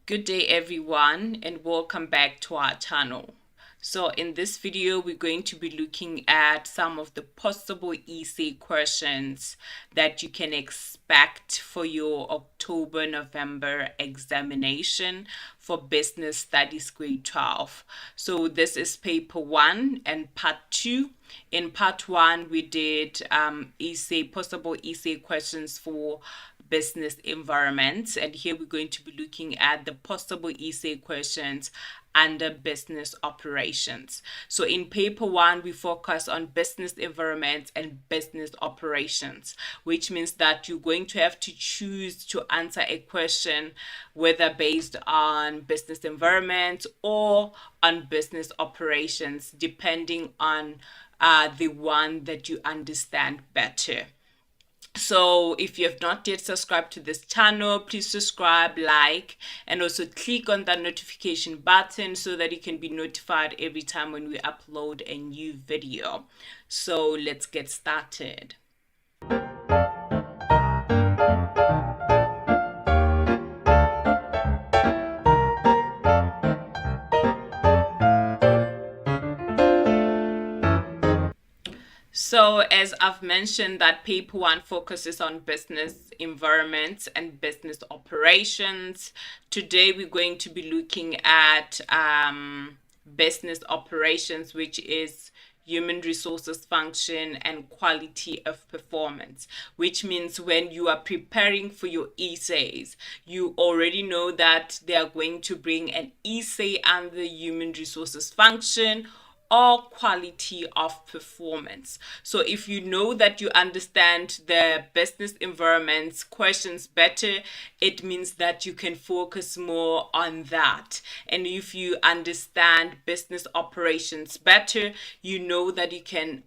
Good day everyone and welcome back to our channel. So in this video we're going to be looking at some of the possible essay questions that you can expect for your October-November examination for Business Studies Grade 12. So this is paper 1 and part 2. In part 1 we did possible essay questions for business environments, and here we're going to be looking at the possible essay questions under business operations. So in paper 1 we focus on business environments and business operations, which means that you're going to have to choose to answer a question whether based on business environment or on business operations, depending on the one that you understand better. So if you have not yet subscribed to this channel, please subscribe, like, and also click on that notification button so that you can be notified every time when we upload a new video. So let's get started. So as I've mentioned, that paper 1 focuses on business environments and business operations. Today we're going to be looking at business operations, which is human resources function and quality of performance, which means when you are preparing for your essays, you already know that they are going to bring an essay under human resources function or quality of performance. So if you know that you understand the business environments questions better, it means that you can focus more on that. And if you understand business operations better, you know that you can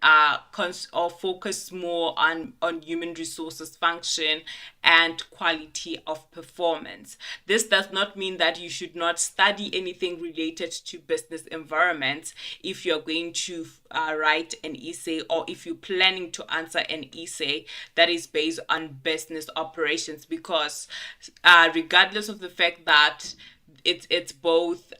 focus more on human resources function and quality of performance. This does not mean that you should not study anything related to business environments if you're going to write an essay, or if you're planning to answer an essay that is based on business operations, because regardless of the fact that it's both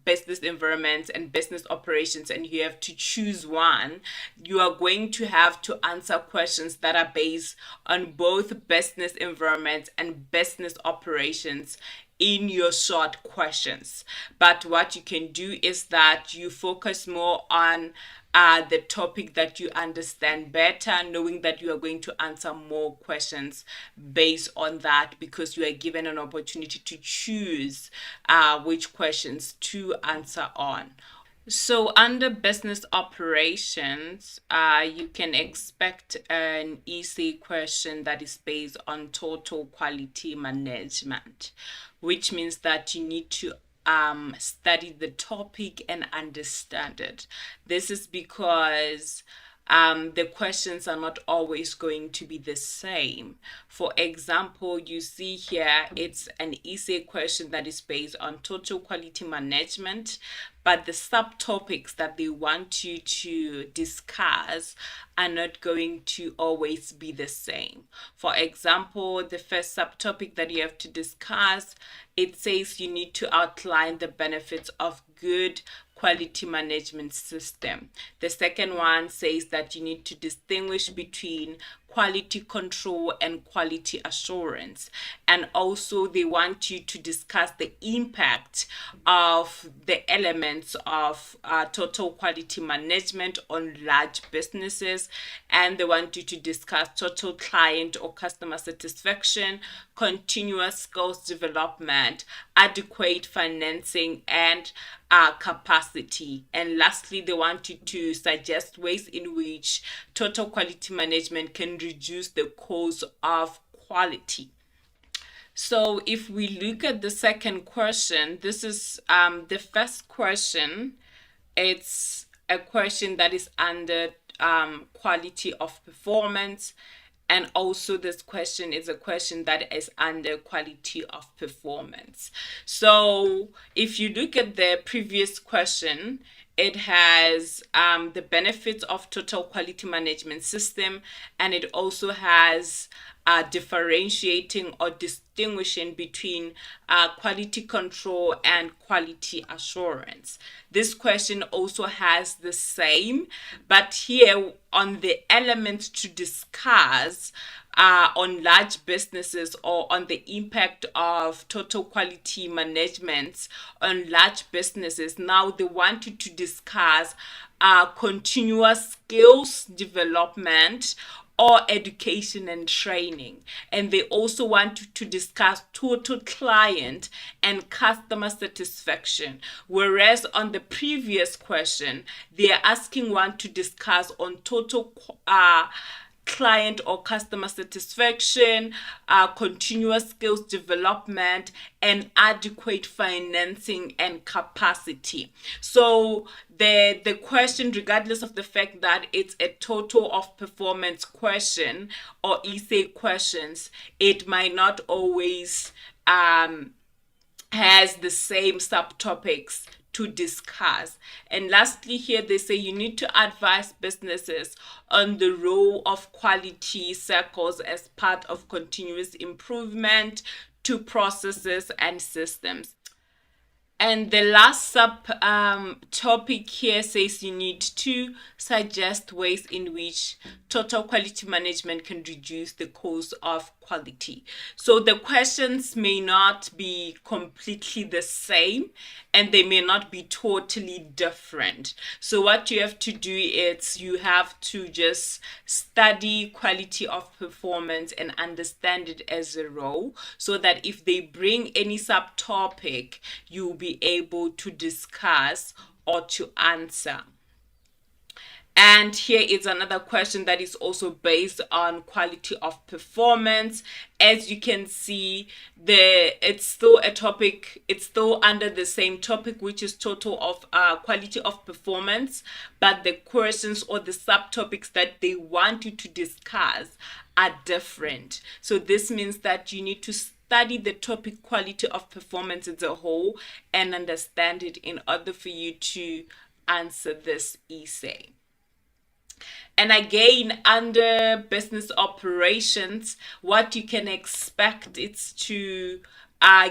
business environments and business operations, and you have to choose one, you are going to have to answer questions that are based on both business environments and business operations in your short questions. But what you can do is that you focus more on the topic that you understand better, knowing that you are going to answer more questions based on that, because you are given an opportunity to choose which questions to answer on. So under business operations, you can expect an essay question that is based on total quality management, which means that you need to study the topic and understand it. This is because the questions are not always going to be the same. For example, you see here, it's an essay question that is based on total quality management, but the subtopics that they want you to discuss are not going to always be the same. For example, the first subtopic that you have to discuss, it says you need to outline the benefits of good quality management system. The second one says that you need to distinguish between quality control and quality assurance. And also they want you to discuss the impact of the elements of total quality management on large businesses. And they want you to discuss total client or customer satisfaction, continuous skills development, adequate financing, and capacity. And lastly, they want you to suggest ways in which total quality management can reduce the cost of quality. So if we look at the second question, this is the first question. It's a question that is under quality of performance. And also this question is a question that is under quality of performance. So if you look at the previous question, it has the benefits of total quality management system, and it also has differentiating or distinguishing between quality control and quality assurance. This question also has the same, but here on the elements to discuss on large businesses or on the impact of total quality management on large businesses. Now they want you to discuss continuous skills development or education and training. And they also want to discuss total client and customer satisfaction. Whereas on the previous question, they are asking one to discuss on total client or customer satisfaction, continuous skills development, and adequate financing and capacity. So the question, regardless of the fact that it's a total of performance question or essay questions, it might not always has the same subtopics to discuss. And lastly, here they say you need to advise businesses on the role of quality circles as part of continuous improvement to processes and systems. And the last sub topic here says you need to suggest ways in which total quality management can reduce the cost of quality. So the questions may not be completely the same and they may not be totally different. So what you have to do is you have to just study quality of performance and understand it as a role, so that if they bring any subtopic, you'll be able to discuss or to answer. And here is another question that is also based on quality of performance. As you can see, it's still a topic, it's still under the same topic, which is total of quality of performance, but the questions or the subtopics that they want you to discuss are different. So this means that you need to study the topic quality of performance as a whole and understand it in order for you to answer this essay. And again, under business operations, what you can expect is to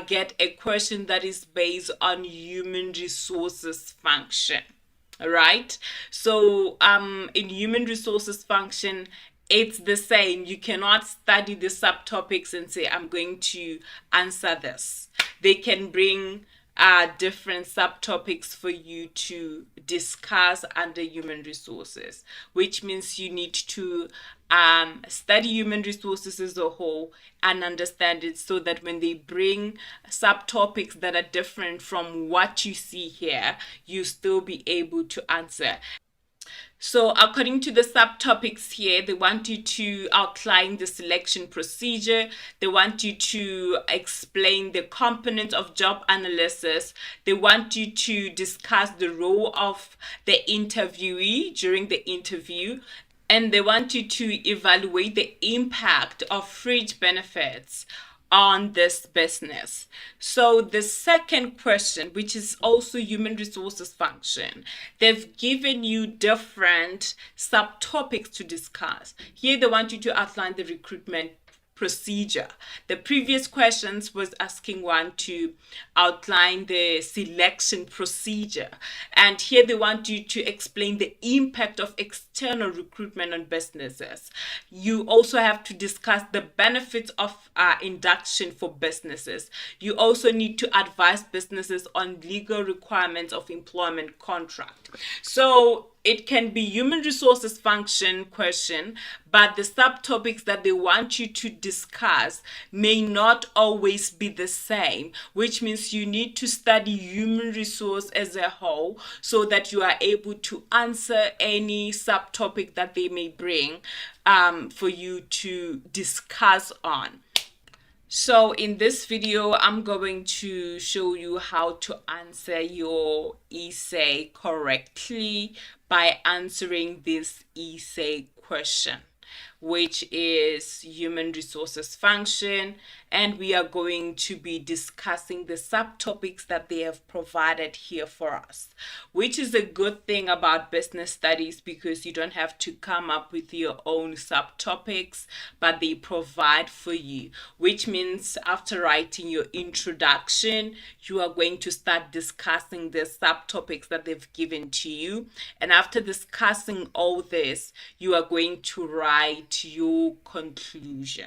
get a question that is based on human resources function. All right. So in human resources function, it's the same. You cannot study the subtopics and say, I'm going to answer this. They can bring different subtopics for you to discuss under human resources, which means you need to study human resources as a whole and understand it, so that when they bring subtopics that are different from what you see here, you still be able to answer. So according to the subtopics here, they want you to outline the selection procedure. They want you to explain the components of job analysis. They want you to discuss the role of the interviewee during the interview. And they want you to evaluate the impact of fringe benefits on this business. So the second question, which is also human resources function, they've given you different subtopics to discuss. Here they want you to outline the recruitment procedure. The previous questions was asking one to outline the selection procedure, and here they want you to explain the impact of external recruitment on businesses. You also have to discuss the benefits of induction for businesses. You also need to advise businesses on legal requirements of employment contract. So it can be human resources function question, but the subtopics that they want you to discuss may not always be the same, which means you need to study human resource as a whole so that you are able to answer any subtopic that they may bring for you to discuss on. So in this video, I'm going to show you how to answer your essay correctly by answering this essay question, which is human resources function. And we are going to be discussing the subtopics that they have provided here for us, which is a good thing about business studies because you don't have to come up with your own subtopics, but they provide for you, which means after writing your introduction, you are going to start discussing the subtopics that they've given to you. And after discussing all this, you are going to write your conclusion.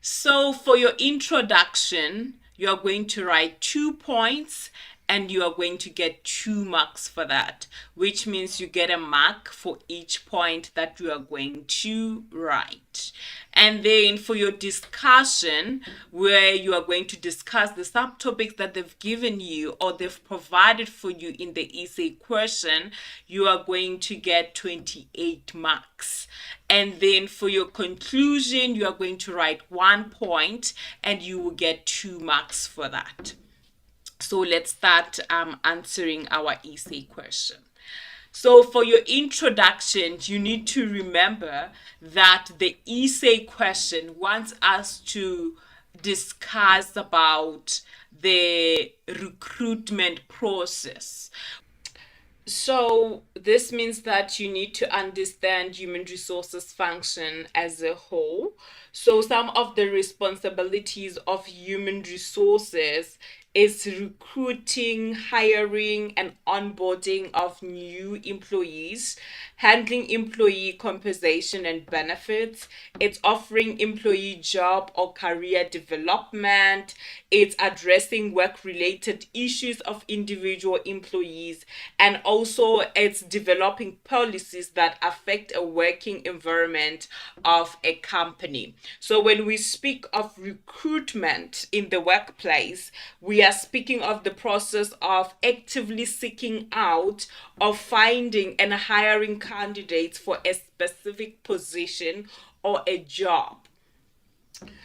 So for your introduction, you are going to write 2 points and you are going to get 2 marks for that, which means you get a mark for each point that you are going to write. And then for your discussion, where you are going to discuss the subtopics that they've given you or they've provided for you in the essay question, you are going to get 28 marks. And then for your conclusion, you are going to write 1 point and you will get 2 marks for that. So let's start answering our essay question. So for your introduction, you need to remember that the essay question wants us to discuss about the recruitment process. So this means that you need to understand human resources function as a whole. So some of the responsibilities of human resources is recruiting, hiring, and onboarding of new employees, handling employee compensation and benefits. It's offering employee job or career development. It's addressing work-related issues of individual employees, and also it's developing policies that affect a working environment of a company. So when we speak of recruitment in the workplace, we are speaking of the process of actively seeking out or finding and hiring candidates for a specific position or a job.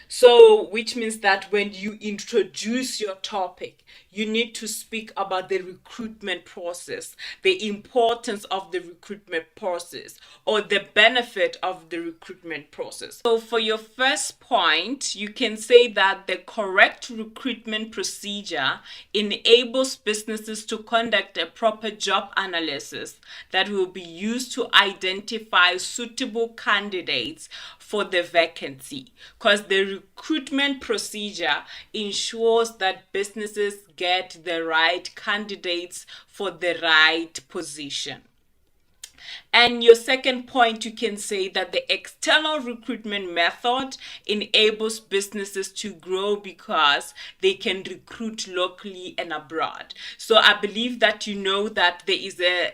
So, which means that when you introduce your topic, you need to speak about the recruitment process, the importance of the recruitment process, or the benefit of the recruitment process. So, for your first point, you can say that the correct recruitment procedure enables businesses to conduct a proper job analysis that will be used to identify suitable candidates for the vacancy, because the recruitment procedure ensures that businesses get the right candidates for the right position. And your second point, you can say that the external recruitment method enables businesses to grow because they can recruit locally and abroad. So I believe that you know that there is a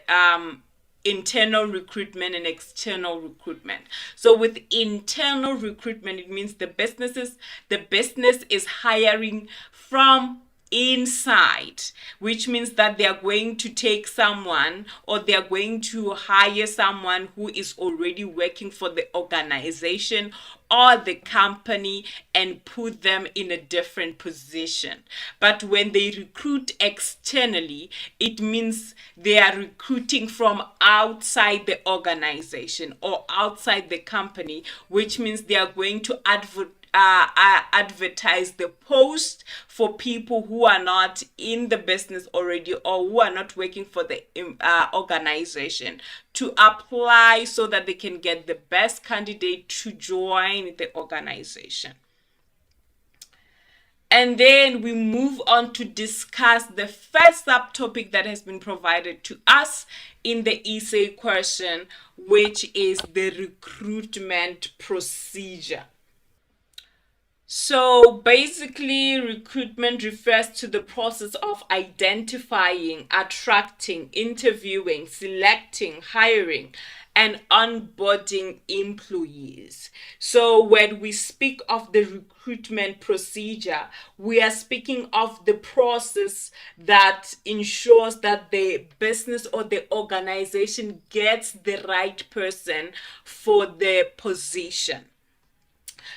internal recruitment and external recruitment. So with internal recruitment, it means the business is hiring from inside, which means that they are going to take someone or they are going to hire someone who is already working for the organization or the company and put them in a different position. But when they recruit externally, it means they are recruiting from outside the organization or outside the company, which means they are going to advertise the post for people who are not in the business already or who are not working for the organization to apply so that they can get the best candidate to join the organization. And then we move on to discuss the first subtopic that has been provided to us in the essay question, which is the recruitment procedure. So basically, recruitment refers to the process of identifying, attracting, interviewing, selecting, hiring, and onboarding employees. So when we speak of the recruitment procedure, we are speaking of the process that ensures that the business or the organization gets the right person for the position.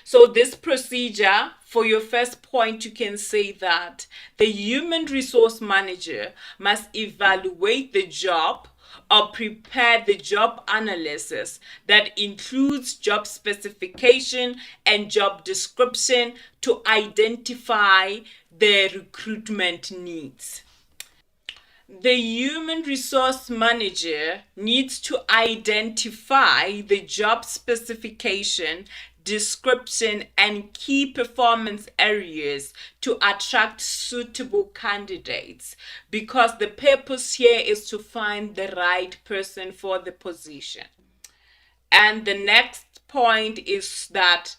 So this procedure, for your first point, you can say that the human resource manager must evaluate the job or prepare the job analysis that includes job specification and job description to identify the recruitment needs. The human resource manager needs to identify the job specification, description, and key performance areas to attract suitable candidates, because the purpose here is to find the right person for the position. And the next point is that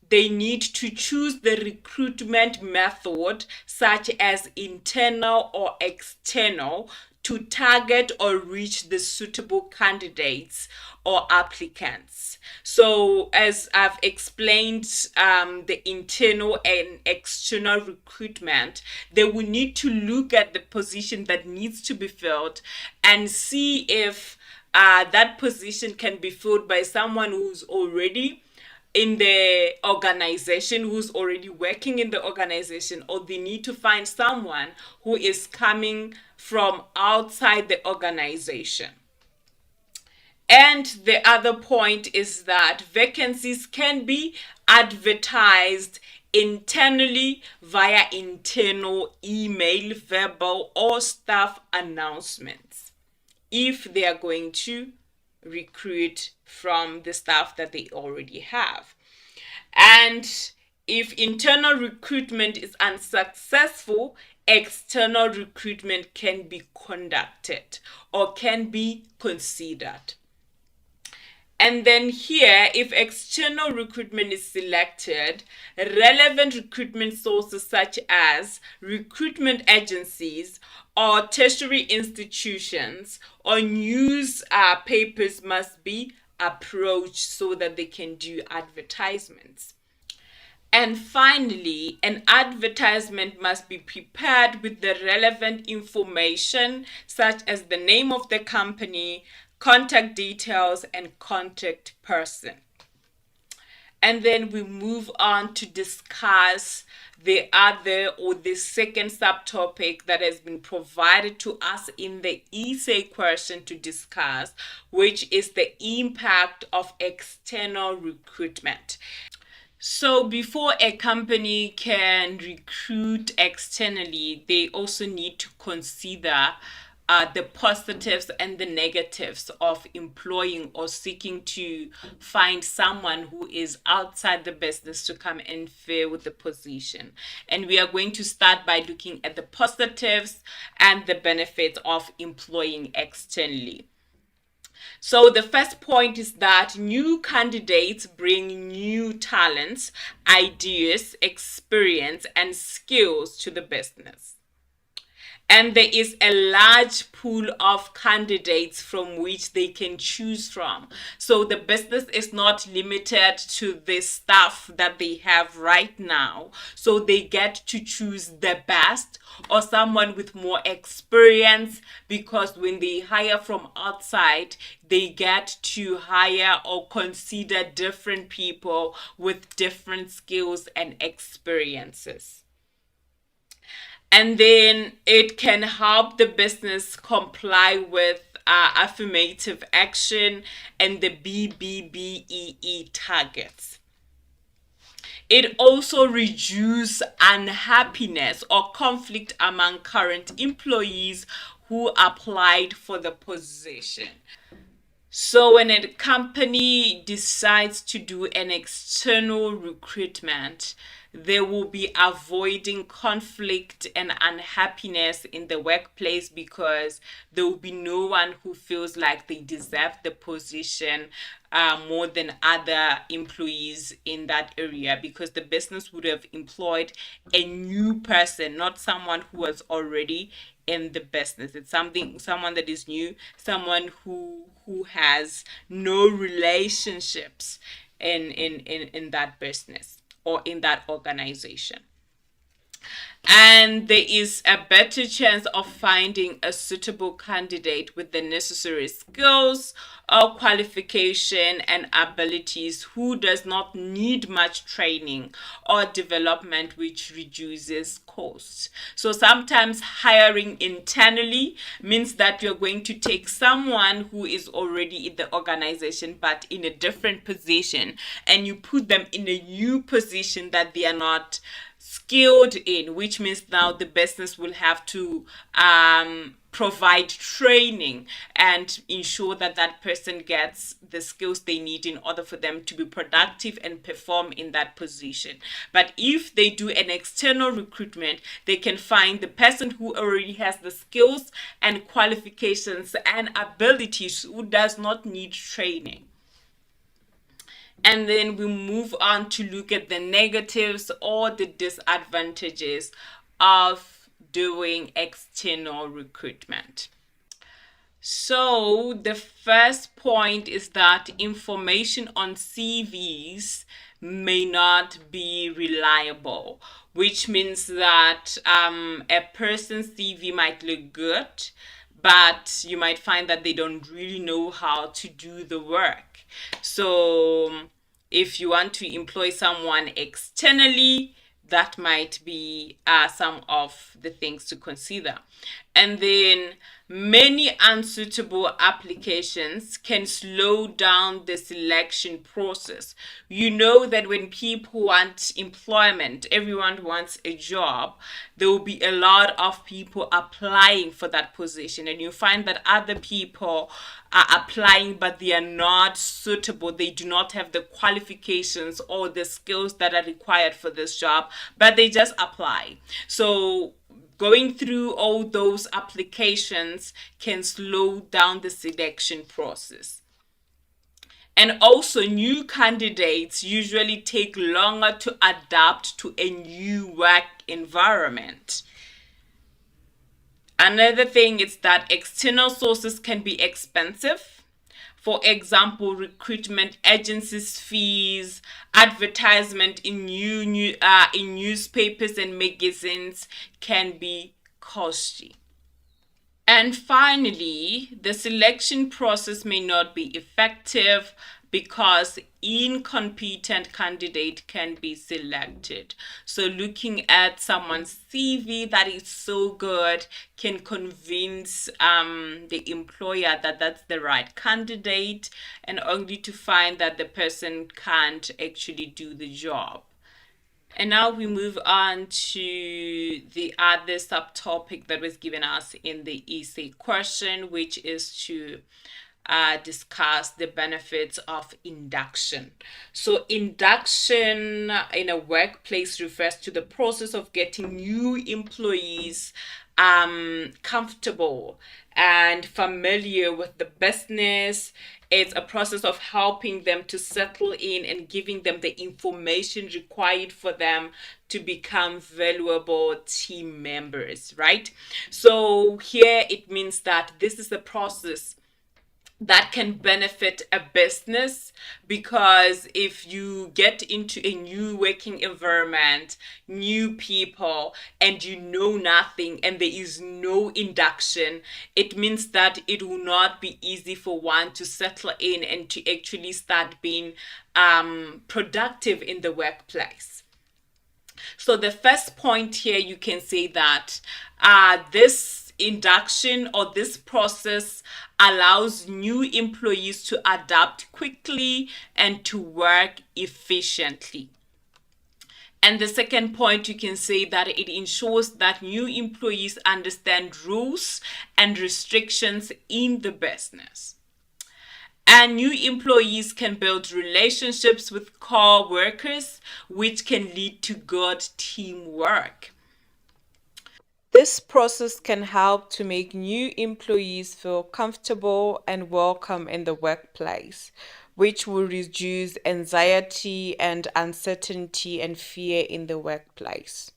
they need to choose the recruitment method, such as internal or external, to target or reach the suitable candidates or applicants. So, as I've explained, the internal and external recruitment, they will need to look at the position that needs to be filled and see if that position can be filled by someone who's already in the organization, who's already working in the organization, or they need to find someone who is coming from outside the organization. And the other point is that vacancies can be advertised internally via internal email, verbal, or staff announcements if they are going to recruit from the staff that they already have. And if internal recruitment is unsuccessful, external recruitment can be conducted or can be considered. And then here, if external recruitment is selected, relevant recruitment sources such as recruitment agencies or tertiary institutions or news papers must be approached so that they can do advertisements. And finally, an advertisement must be prepared with the relevant information such as the name of the company, contact details, and contact person. And then we move on to discuss the other or the second subtopic that has been provided to us in the essay question to discuss, which is the impact of external recruitment. So before a company can recruit externally, they also need to consider the positives and the negatives of employing or seeking to find someone who is outside the business to come and fill with the position. And we are going to start by looking at the positives and the benefits of employing externally. So the first point is that new candidates bring new talents, ideas, experience, and skills to the business. And there is a large pool of candidates from which they can choose from. So the business is not limited to the staff that they have right now. So they get to choose the best or someone with more experience, because when they hire from outside, they get to hire or consider different people with different skills and experiences. And then it can help the business comply with affirmative action and the BBBEE targets. It also reduces unhappiness or conflict among current employees who applied for the position. So when a company decides to do an external recruitment, they will be avoiding conflict and unhappiness in the workplace, because there will be no one who feels like they deserve the position more than other employees in that area, because the business would have employed a new person, not someone who was already in the business. It's someone that is new, someone who has no relationships in that business or in that organization. And there is a better chance of finding a suitable candidate with the necessary skills or qualification and abilities who does not need much training or development, which reduces costs. So sometimes hiring internally means that you're going to take someone who is already in the organization but in a different position, and you put them in a new position that they are not skilled in, which means now the business will have to provide training and ensure that that person gets the skills they need in order for them to be productive and perform in that position. But if they do an external recruitment, they can find the person who already has the skills and qualifications and abilities, who does not need training. And then we move on to look at the negatives or the disadvantages of doing external recruitment. So, the first point is that information on CVs may not be reliable, which means that a person's CV might look good, but you might find that they don't really know how to do the work. So, if you want to employ someone externally, that might be some of the things to consider. And then many unsuitable applications can slow down the selection process. You know that when people want employment, everyone wants a job, there will be a lot of people applying for that position, and you find that other people are applying but they are not suitable. They do not have the qualifications or the skills that are required for this job, but they just apply. So going through all those applications can slow down the selection process. And also, new candidates usually take longer to adapt to a new work environment. Another thing is that external sources can be expensive. For example, recruitment agencies' fees, advertisement in newspapers and magazines can be costly. And finally, the selection process may not be effective because incompetent candidate can be selected. So looking at someone's CV that is so good can convince the employer that that's the right candidate, and only to find that the person can't actually do the job. And now we move on to the other subtopic that was given us in the essay question, which is to discuss the benefits of induction. So, induction in a workplace refers to the process of getting new employees comfortable and familiar with the business. It's a process of helping them to settle in and giving them the information required for them to become valuable team members, right? So here it means that this is a process that can benefit a business, because if you get into a new working environment, new people, and you know nothing and there is no induction, it means that it will not be easy for one to settle in and to actually start being productive in the workplace. So the first point here, you can say that this induction or this process allows new employees to adapt quickly and to work efficiently. And the second point, you can say that it ensures that new employees understand rules and restrictions in the business. And new employees can build relationships with core workers, which can lead to good teamwork. This process can help to make new employees feel comfortable and welcome in the workplace, which will reduce anxiety and uncertainty and fear in the workplace.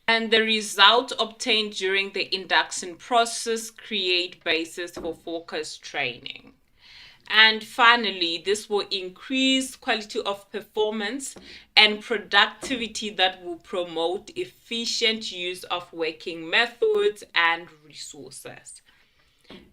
And the result obtained during the induction process create basis for focused training. And finally, this will increase quality of performance and productivity that will promote efficient use of working methods and resources.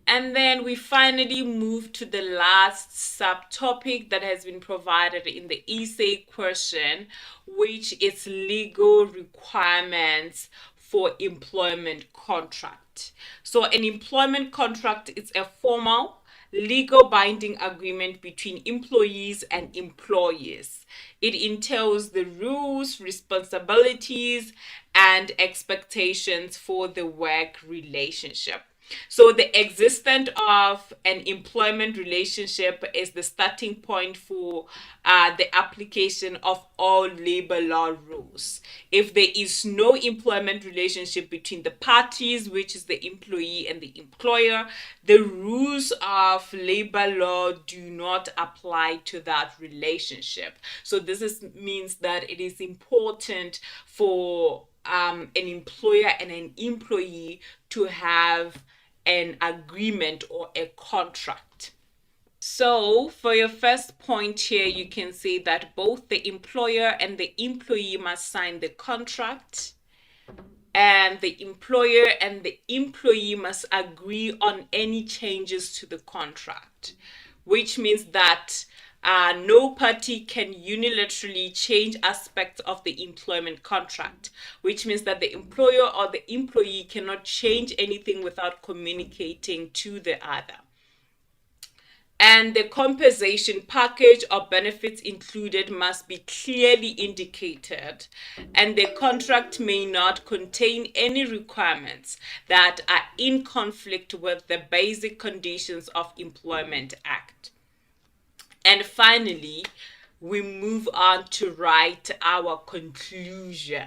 And then we finally move to the last subtopic that has been provided in the essay question, which is legal requirements for employment contract. So an employment contract is a formal legal binding agreement between employees and employers. It entails the rules, responsibilities, and expectations for the work relationship. So the existence of an employment relationship is the starting point for the application of all labor law rules. If there is no employment relationship between the parties, which is the employee and the employer, the rules of labor law do not apply to that relationship. So means that it is important for an employer and an employee to have an agreement or a contract. So, for your first point here, you can say that both the employer and the employee must sign the contract, and the employer and the employee must agree on any changes to the contract, which means that no party can unilaterally change aspects of the employment contract, which means that the employer or the employee cannot change anything without communicating to the other. And the compensation package or benefits included must be clearly indicated, and the contract may not contain any requirements that are in conflict with the basic conditions of Employment Act. And finally, we move on to write our conclusion.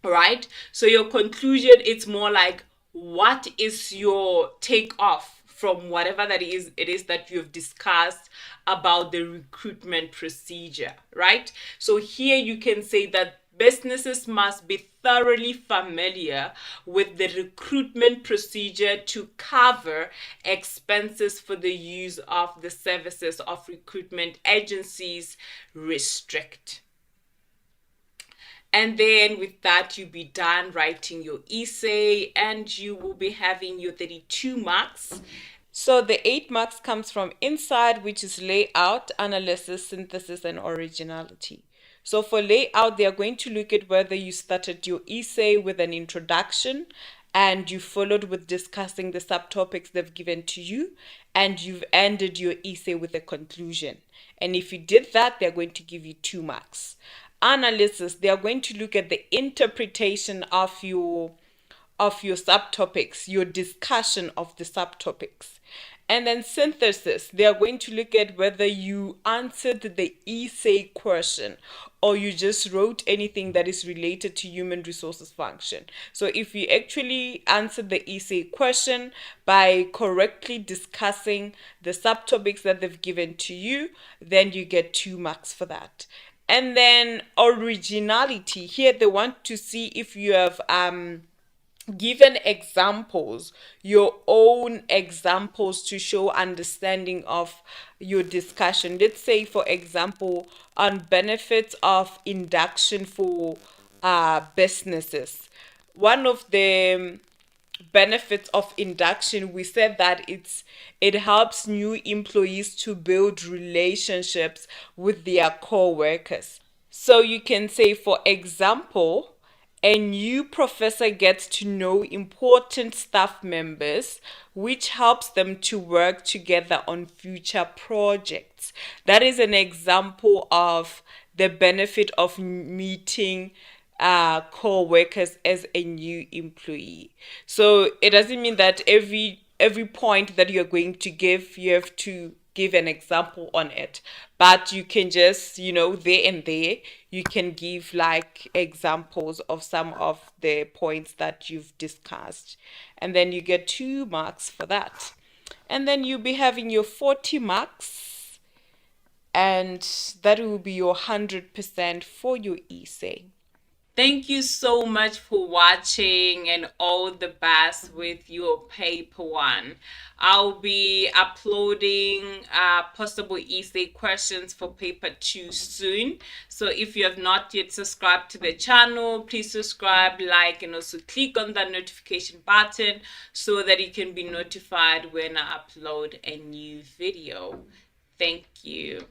Right? So your conclusion, it's more like, what is your take off from whatever that is it is that you've discussed about the recruitment procedure, right? So here you can say that businesses must be thoroughly familiar with the recruitment procedure to cover expenses for the use of the services of recruitment agencies. Restrict. And then with that, you'll be done writing your essay, and you will be having your 32 marks. So the 8 marks comes from inside, which is layout, analysis, synthesis, and originality. So for layout, they are going to look at whether you started your essay with an introduction and you followed with discussing the subtopics they've given to you, and you've ended your essay with a conclusion. And if you did that, they're going to give you 2 marks. Analysis, they are going to look at the interpretation of your subtopics, your discussion of the subtopics. And then synthesis, they are going to look at whether you answered the essay question or you just wrote anything that is related to human resources function. So if you actually answered the essay question by correctly discussing the subtopics that they've given to you, then you get 2 marks for that. And then originality, here they want to see if you have given examples, your own examples to show understanding of your discussion. Let's say, for example, on benefits of induction for businesses. One of the benefits of induction, we said that it helps new employees to build relationships with their co-workers. So you can say, for example, a new professor gets to know important staff members, which helps them to work together on future projects. That is an example of the benefit of meeting co-workers as a new employee. So it doesn't mean that every point that you're going to give, you have to give an example on it, but you can just, there and there, you can give like examples of some of the points that you've discussed, and then you get 2 marks for that. And then you'll be having your 40 marks, and that will be your 100% for your essay. Thank you so much for watching, and all the best with your paper one. I'll be uploading possible essay questions for paper two soon. So if you have not yet subscribed to the channel, please subscribe, like, and also click on that notification button so that you can be notified when I upload a new video. Thank you.